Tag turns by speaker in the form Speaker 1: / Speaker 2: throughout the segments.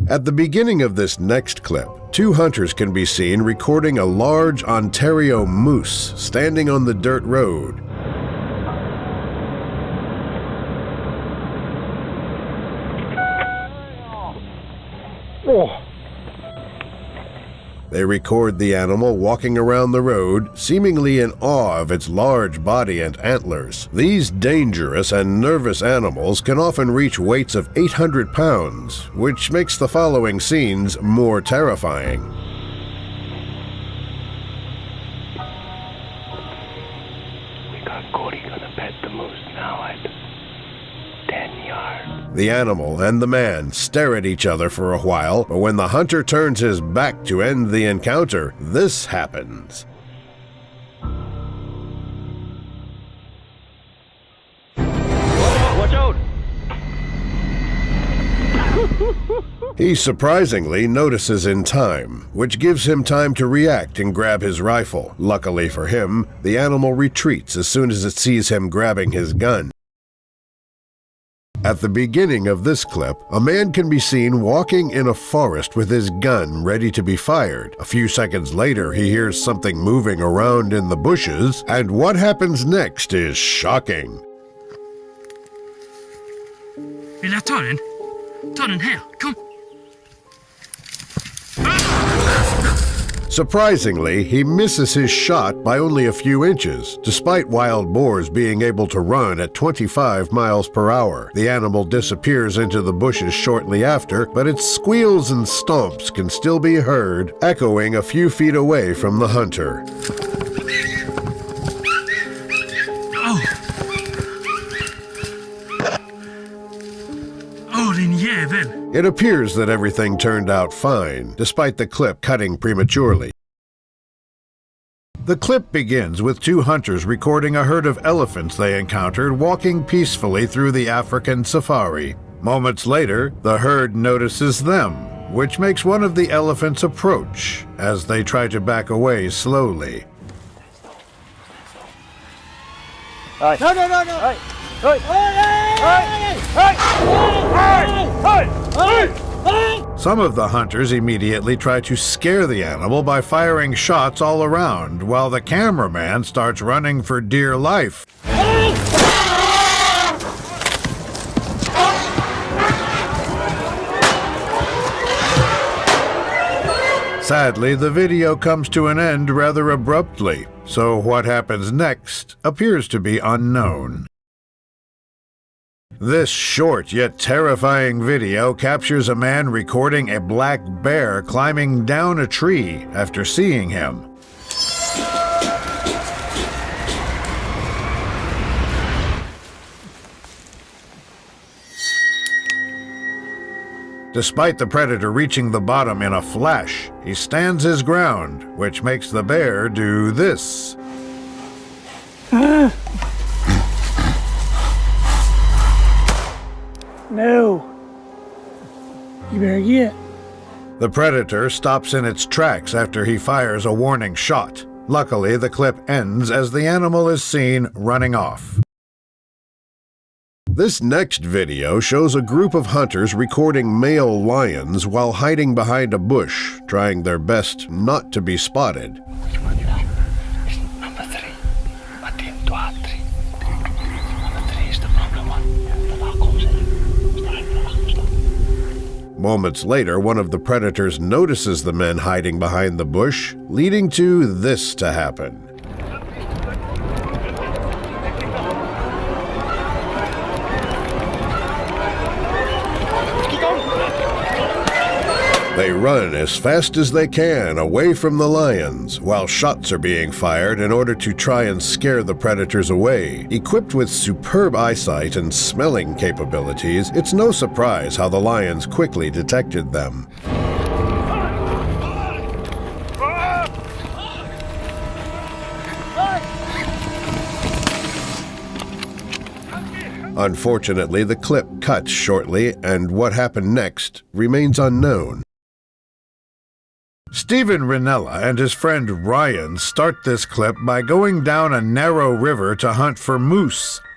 Speaker 1: At the beginning of this next clip, two hunters can be seen recording a large Ontario moose standing on the dirt road. They record the animal walking around the road, seemingly in awe of its large body and antlers. These dangerous and nervous animals can often reach weights of 800 pounds, which makes the following scenes more terrifying.
Speaker 2: We got Cody gonna pet the moose now at 10 yards.
Speaker 1: The animal and the man stare at each other for a while, but when the hunter turns his back to end the encounter, this happens.
Speaker 2: Watch out!
Speaker 1: He surprisingly notices in time, which gives him time to react and grab his rifle. Luckily for him, the animal retreats as soon as it sees him grabbing his gun. At the beginning of this clip, a man can be seen walking in a forest with his gun ready to be fired. A few seconds later, he hears something moving around in the bushes, and what happens next is shocking.
Speaker 3: Vill jag ta den? Ta den här, kom!
Speaker 1: Surprisingly, he misses his shot by only a few inches, despite wild boars being able to run at 25 miles per hour. The animal disappears into the bushes shortly after, but its squeals and stomps can still be heard, echoing a few feet away from the hunter.
Speaker 3: Åh, din jävel!
Speaker 1: It appears that everything turned out fine, despite the clip cutting prematurely. The clip begins with two hunters recording a herd of elephants they encountered walking peacefully through the African safari. Moments later, the herd notices them, which makes one of the elephants approach as they try to back away slowly.
Speaker 2: Right. No! Right.
Speaker 1: Some of the hunters immediately try to scare the animal by firing shots all around, while the cameraman starts running for dear life. Sadly, the video comes to an end rather abruptly, so what happens next appears to be unknown. This short yet terrifying video captures a man recording a black bear climbing down a tree after seeing him. Despite the predator reaching the bottom in a flash, he stands his ground, which makes the bear do this.
Speaker 4: No. You better get.
Speaker 1: The predator stops in its tracks after he fires a warning shot. Luckily, the clip ends as the animal is seen running off. This next video shows a group of hunters recording male lions while hiding behind a bush, trying their best not to be spotted.
Speaker 2: Number 3. Martin, 2 or 3. Number 3 is the problem one.
Speaker 1: Moments later, one of the predators notices the men hiding behind the bush, leading to this to happen. They run as fast as they can away from the lions, while shots are being fired in order to try and scare the predators away. Equipped with superb eyesight and smelling capabilities, it's no surprise how the lions quickly detected them. Unfortunately, the clip cuts shortly, and what happened next remains unknown. Stephen Ranella and his friend Ryan start this clip by going down a narrow river to hunt for moose.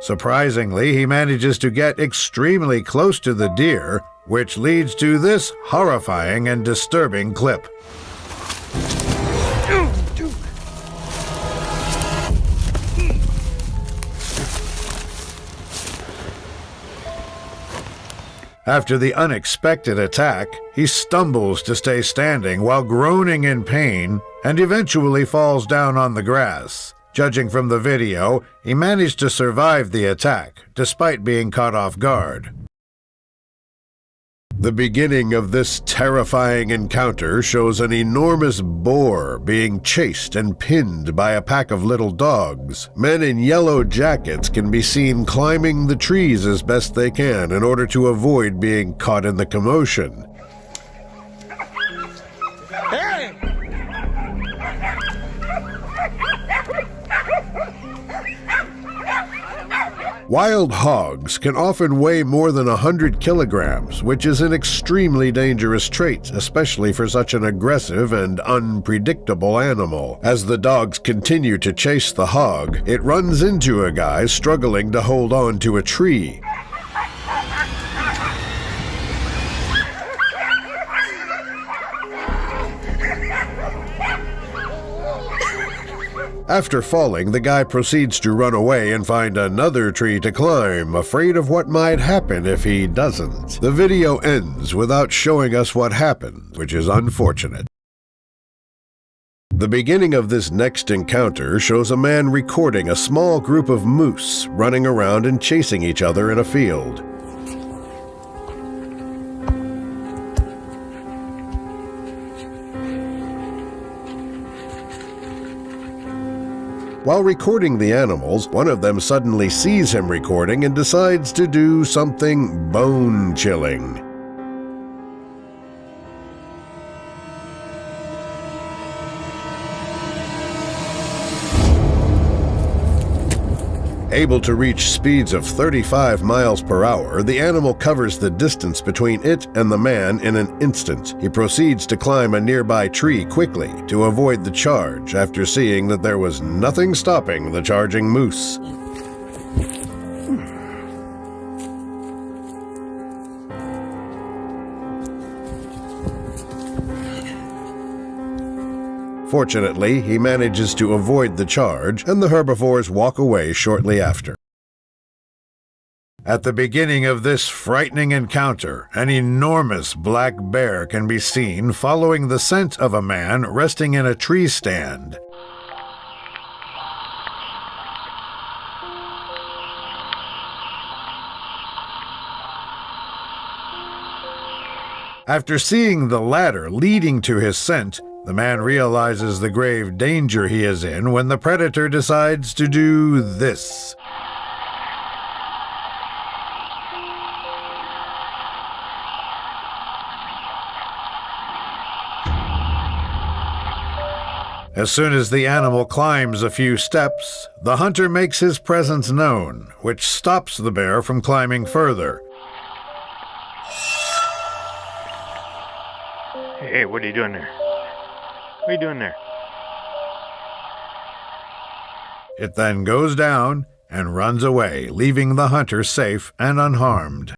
Speaker 1: Surprisingly, he manages to get extremely close to the deer, which leads to this horrifying and disturbing clip. After the unexpected attack, he stumbles to stay standing while groaning in pain and eventually falls down on the grass. Judging from the video, he managed to survive the attack, despite being caught off guard. The beginning of this terrifying encounter shows an enormous boar being chased and pinned by a pack of little dogs. Men in yellow jackets can be seen climbing the trees as best they can in order to avoid being caught in the commotion. Wild hogs can often weigh more than 100 kilograms, which is an extremely dangerous trait, especially for such an aggressive and unpredictable animal. As the dogs continue to chase the hog, it runs into a guy struggling to hold on to a tree. After falling, the guy proceeds to run away and find another tree to climb, afraid of what might happen if he doesn't. The video ends without showing us what happened, which is unfortunate. The beginning of this next encounter shows a man recording a small group of moose running around and chasing each other in a field. While recording the animals, one of them suddenly sees him recording and decides to do something bone-chilling. Able to reach speeds of 35 miles per hour, the animal covers the distance between it and the man in an instant. He proceeds to climb a nearby tree quickly to avoid the charge after seeing that there was nothing stopping the charging moose. Fortunately, he manages to avoid the charge, and the herbivores walk away shortly after. At the beginning of this frightening encounter, an enormous black bear can be seen following the scent of a man resting in a tree stand. After seeing the ladder leading to his scent, the man realizes the grave danger he is in when the predator decides to do this. As soon as the animal climbs a few steps, the hunter makes his presence known, which stops the bear from climbing further.
Speaker 2: Hey, what are you doing there? What are you doing there?
Speaker 1: It then goes down and runs away, leaving the hunter safe and unharmed.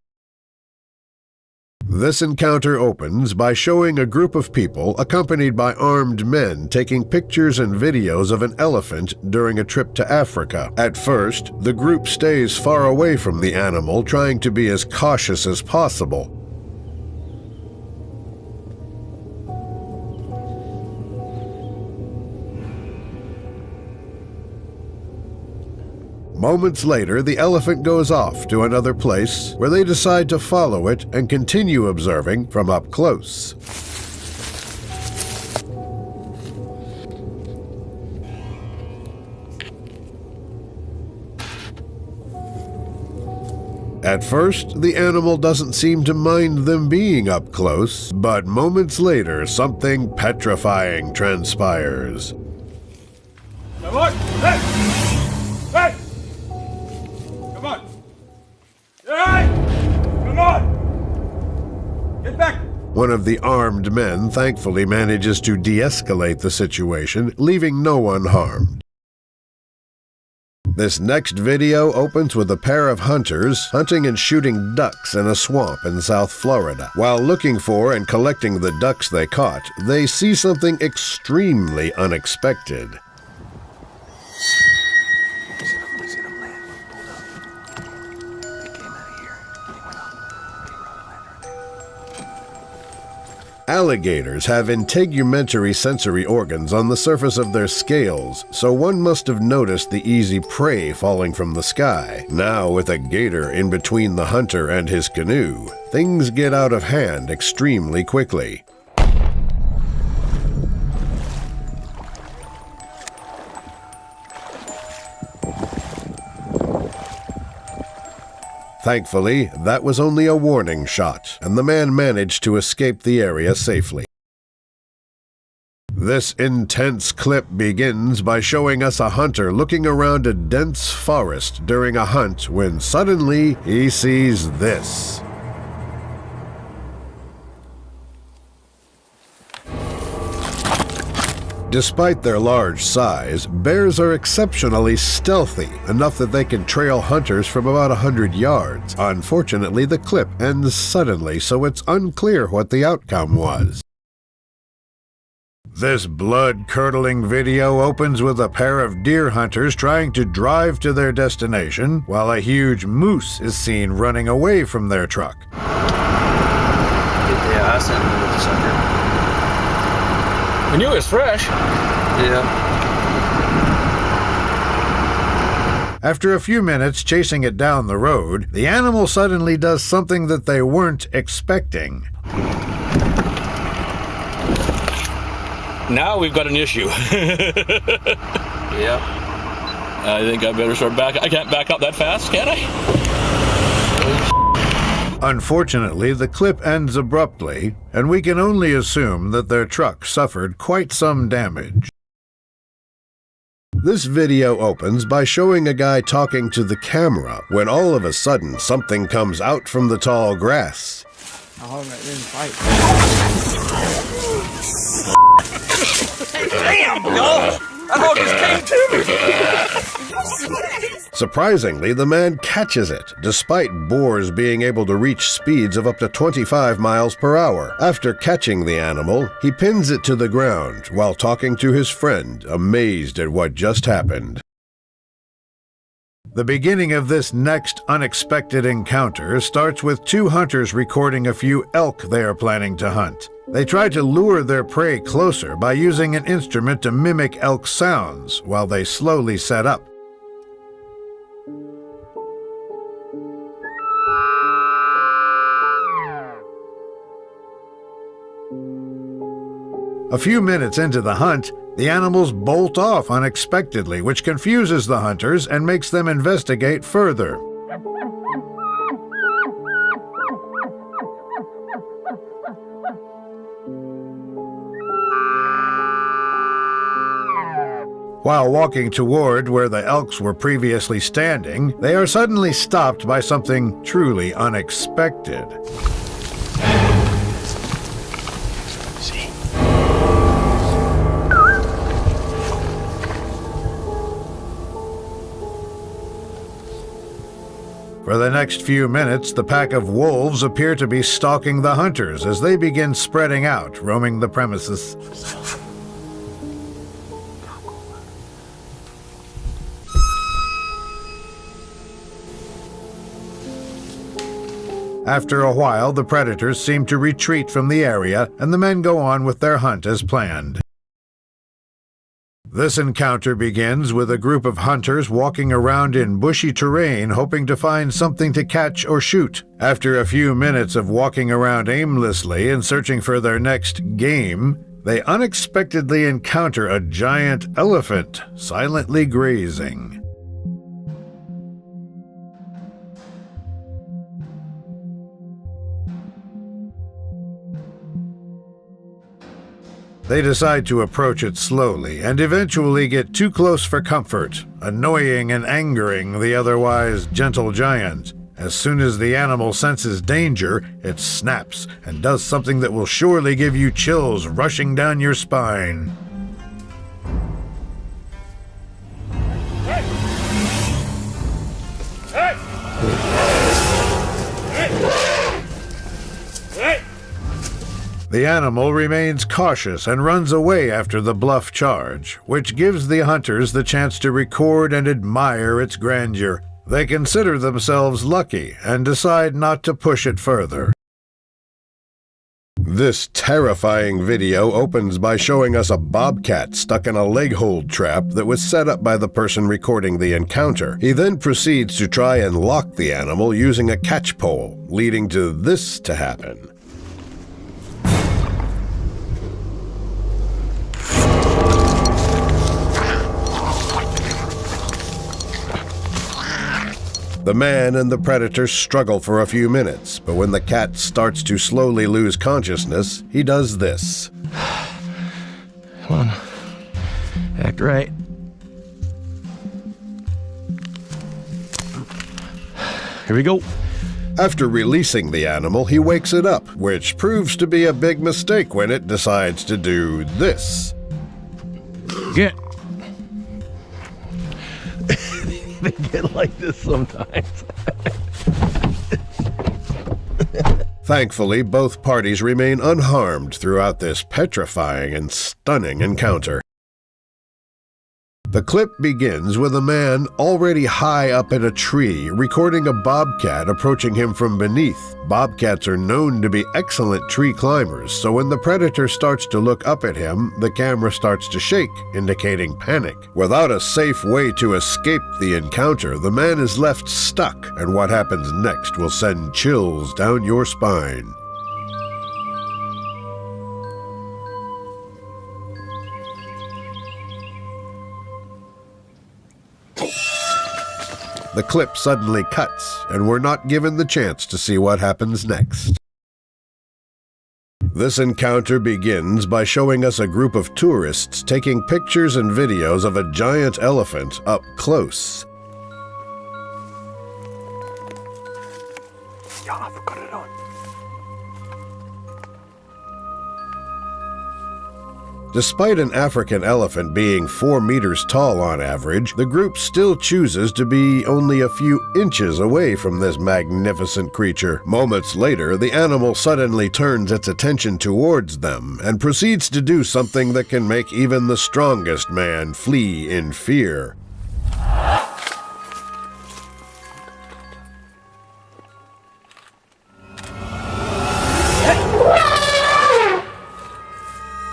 Speaker 1: This encounter opens by showing a group of people accompanied by armed men taking pictures and videos of an elephant during a trip to Africa. At first, the group stays far away from the animal, trying to be as cautious as possible. Moments later, the elephant goes off to another place where they decide to follow it and continue observing from up close. At first, the animal doesn't seem to mind them being up close, but moments later, something petrifying transpires.
Speaker 5: Come on! Hey! Hey! Come on! Hey! Come on! Get back!
Speaker 1: One of the armed men thankfully manages to de-escalate the situation, leaving no one harmed. This next video opens with a pair of hunters hunting and shooting ducks in a swamp in South Florida. While looking for and collecting the ducks they caught, they see something extremely unexpected. Alligators have integumentary sensory organs on the surface of their scales, so one must have noticed the easy prey falling from the sky. Now, with a gator in between the hunter and his canoe, things get out of hand extremely quickly. Thankfully, that was only a warning shot, and the man managed to escape the area safely. This intense clip begins by showing us a hunter looking around a dense forest during a hunt when suddenly he sees this. Despite their large size, bears are exceptionally stealthy, enough that they can trail hunters from about 100 yards. Unfortunately, the clip ends suddenly, so it's unclear what the outcome was. This blood-curdling video opens with a pair of deer hunters trying to drive to their destination, while a huge moose is seen running away from their truck.
Speaker 2: Yeah, I sent him with the sucker.
Speaker 6: I knew it was fresh.
Speaker 2: Yeah.
Speaker 1: After a few minutes chasing it down the road, the animal suddenly does something that they weren't expecting.
Speaker 7: Now we've got an issue.
Speaker 2: Yep.
Speaker 7: I think I better start back. I can't back up that fast, can I?
Speaker 1: Unfortunately, the clip ends abruptly, and we can only assume that their truck suffered quite some damage. This video opens by showing a guy talking to the camera when all of a sudden something comes out from the tall grass.
Speaker 2: I'll hold right there and fight.
Speaker 6: Damn, dog! That dog just came to me!
Speaker 1: Surprisingly, the man catches it, despite boars being able to reach speeds of up to 25 miles per hour. After catching the animal, he pins it to the ground while talking to his friend, amazed at what just happened. The beginning of this next unexpected encounter starts with two hunters recording a few elk they are planning to hunt. They try to lure their prey closer by using an instrument to mimic elk sounds while they slowly set up. A few minutes into the hunt, the animals bolt off unexpectedly, which confuses the hunters and makes them investigate further. While walking toward where the elks were previously standing, they are suddenly stopped by something truly unexpected. For the next few minutes, the pack of wolves appear to be stalking the hunters as they begin spreading out, roaming the premises. After a while, the predators seem to retreat from the area, and the men go on with their hunt as planned. This encounter begins with a group of hunters walking around in bushy terrain hoping to find something to catch or shoot. After a few minutes of walking around aimlessly and searching for their next game, they unexpectedly encounter a giant elephant silently grazing. They decide to approach it slowly and eventually get too close for comfort, annoying and angering the otherwise gentle giant. As soon as the animal senses danger, it snaps and does something that will surely give you chills rushing down your spine.
Speaker 5: Hey!
Speaker 1: The animal remains cautious and runs away after the bluff charge, which gives the hunters the chance to record and admire its grandeur. They consider themselves lucky and decide not to push it further. This terrifying video opens by showing us a bobcat stuck in a leg hold trap that was set up by the person recording the encounter. He then proceeds to try and lock the animal using a catch pole, leading to this to happen. The man and the predator struggle for a few minutes, but when the cat starts to slowly lose consciousness, he does this.
Speaker 2: Come on. Act right. Here we go.
Speaker 1: After releasing the animal, he wakes it up, which proves to be a big mistake when it decides to do this.
Speaker 2: Get. They get like this sometimes.
Speaker 1: Thankfully, both parties remain unharmed throughout this petrifying and stunning encounter. The clip begins with a man already high up in a tree recording a bobcat approaching him from beneath. Bobcats are known to be excellent tree climbers, so when the predator starts to look up at him, the camera starts to shake, indicating panic. Without a safe way to escape the encounter, the man is left stuck, and what happens next will send chills down your spine. The clip suddenly cuts, and we're not given the chance to see what happens next. This encounter begins by showing us a group of tourists taking pictures and videos of a giant elephant up close.
Speaker 2: Ja, I forgot it on.
Speaker 1: Despite an African elephant being 4 meters tall on average, the group still chooses to be only a few inches away from this magnificent creature. Moments later, the animal suddenly turns its attention towards them and proceeds to do something that can make even the strongest man flee in fear.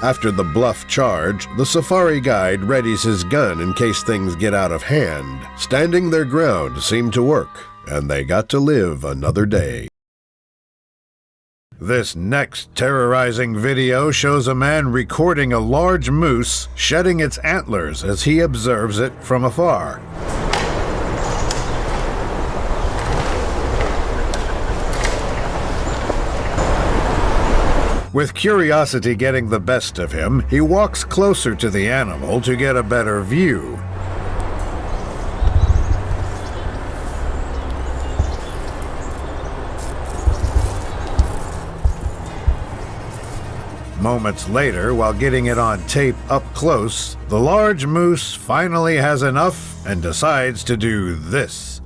Speaker 1: After the bluff charge, the safari guide readies his gun in case things get out of hand. Standing their ground seemed to work, and they got to live another day. This next terrorizing video shows a man recording a large moose shedding its antlers as he observes it from afar. With curiosity getting the best of him, he walks closer to the animal to get a better view. Moments later, while getting it on tape up close, the large moose finally has enough and decides to do this.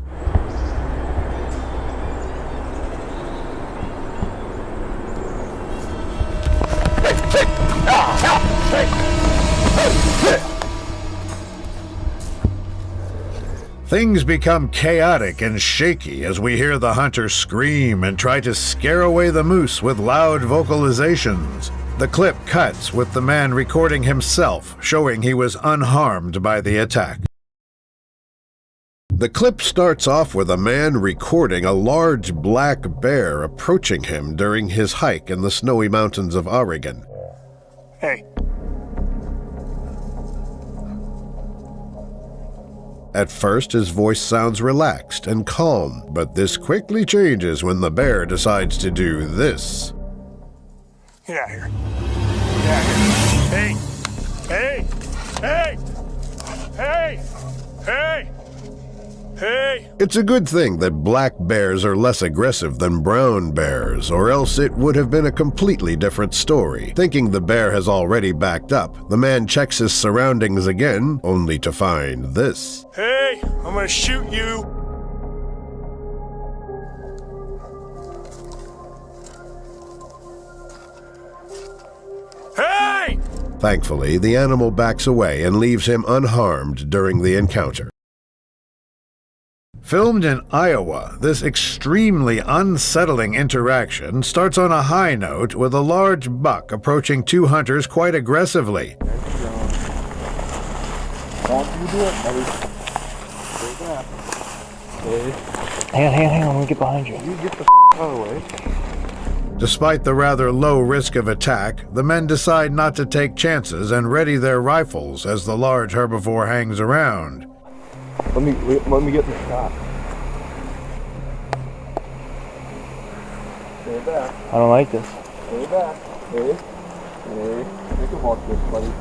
Speaker 1: Things become chaotic and shaky as we hear the hunter scream and try to scare away the moose with loud vocalizations. The clip cuts with the man recording himself, showing he was unharmed by the attack. The clip starts off with a man recording a large black bear approaching him during his hike in the snowy mountains of Oregon.
Speaker 5: Hey.
Speaker 1: At first, his voice sounds relaxed and calm, but this quickly changes when the bear decides to do this.
Speaker 5: Get out of here. Get out of here. Hey. Hey. Hey. Hey. Hey. Hey.
Speaker 1: It's a good thing that black bears are less aggressive than brown bears, or else it would have been a completely different story. Thinking the bear has already backed up, the man checks his surroundings again, only to find this.
Speaker 5: Hey, I'm gonna shoot you.
Speaker 1: Thankfully, the animal backs away and leaves him unharmed during the encounter. Filmed in Iowa, this extremely unsettling interaction starts on a high note with a large buck approaching two hunters quite aggressively.
Speaker 2: Hang on, let me get behind you. You get the out of the way.
Speaker 1: Despite the rather low risk of attack, the men decide not to take chances and ready their rifles as the large herbivore hangs around.
Speaker 6: Let me get the shot. Stay back.
Speaker 2: I don't like this.
Speaker 6: Stay back. Hey. Take a walk this, buddy.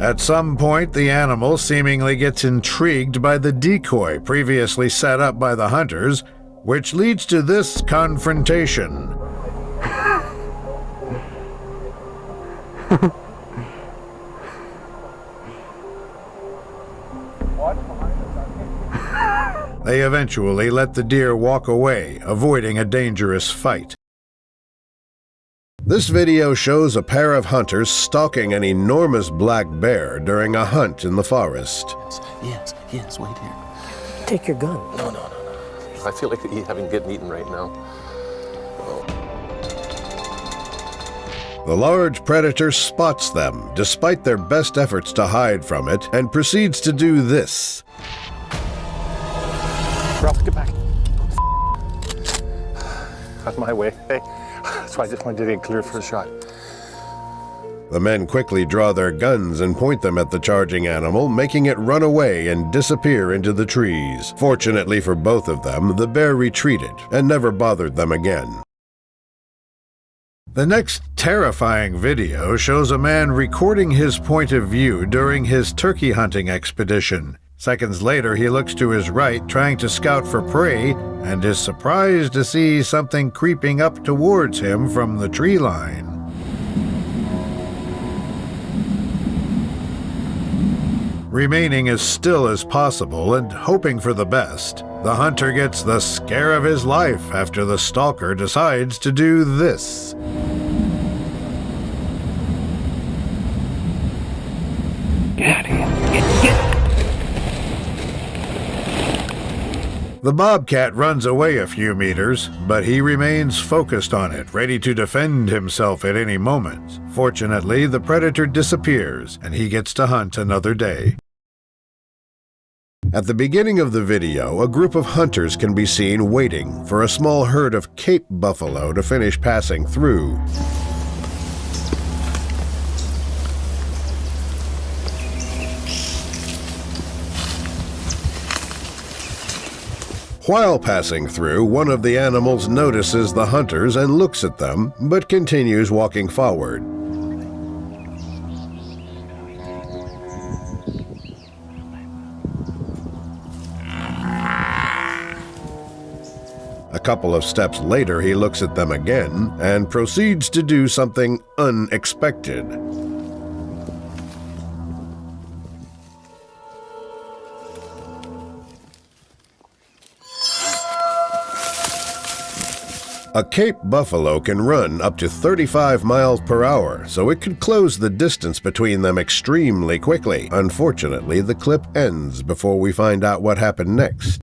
Speaker 1: At some point, the animal seemingly gets intrigued by the decoy previously set up by the hunters, which leads to this confrontation. They eventually let the deer walk away, avoiding a dangerous fight. This video shows a pair of hunters stalking an enormous black bear during a hunt in the forest.
Speaker 8: Yes, wait here.
Speaker 2: Take your gun.
Speaker 8: No. I feel like getting eaten right now.
Speaker 1: The large predator spots them, despite their best efforts to hide from it, and proceeds to do this.
Speaker 5: Ralph, get back. That's my way. Hey, that's why I just wanted to get cleared for the shot.
Speaker 1: The men quickly draw their guns and point them at the charging animal, making it run away and disappear into the trees. Fortunately for both of them, the bear retreated and never bothered them again. The next terrifying video shows a man recording his point of view during his turkey hunting expedition. Seconds later, he looks to his right, trying to scout for prey, and is surprised to see something creeping up towards him from the tree line. Remaining as still as possible and hoping for the best, the hunter gets the scare of his life after the stalker decides to do this.
Speaker 2: Get out of here. Get.
Speaker 1: The bobcat runs away a few meters, but he remains focused on it, ready to defend himself at any moment. Fortunately, the predator disappears, and he gets to hunt another day. At the beginning of the video, a group of hunters can be seen waiting for a small herd of Cape buffalo to finish passing through. While passing through, one of the animals notices the hunters and looks at them, but continues walking forward. A couple of steps later, he looks at them again and proceeds to do something unexpected. A Cape buffalo can run up to 35 miles per hour, so it could close the distance between them extremely quickly. Unfortunately, the clip ends before we find out what happened next.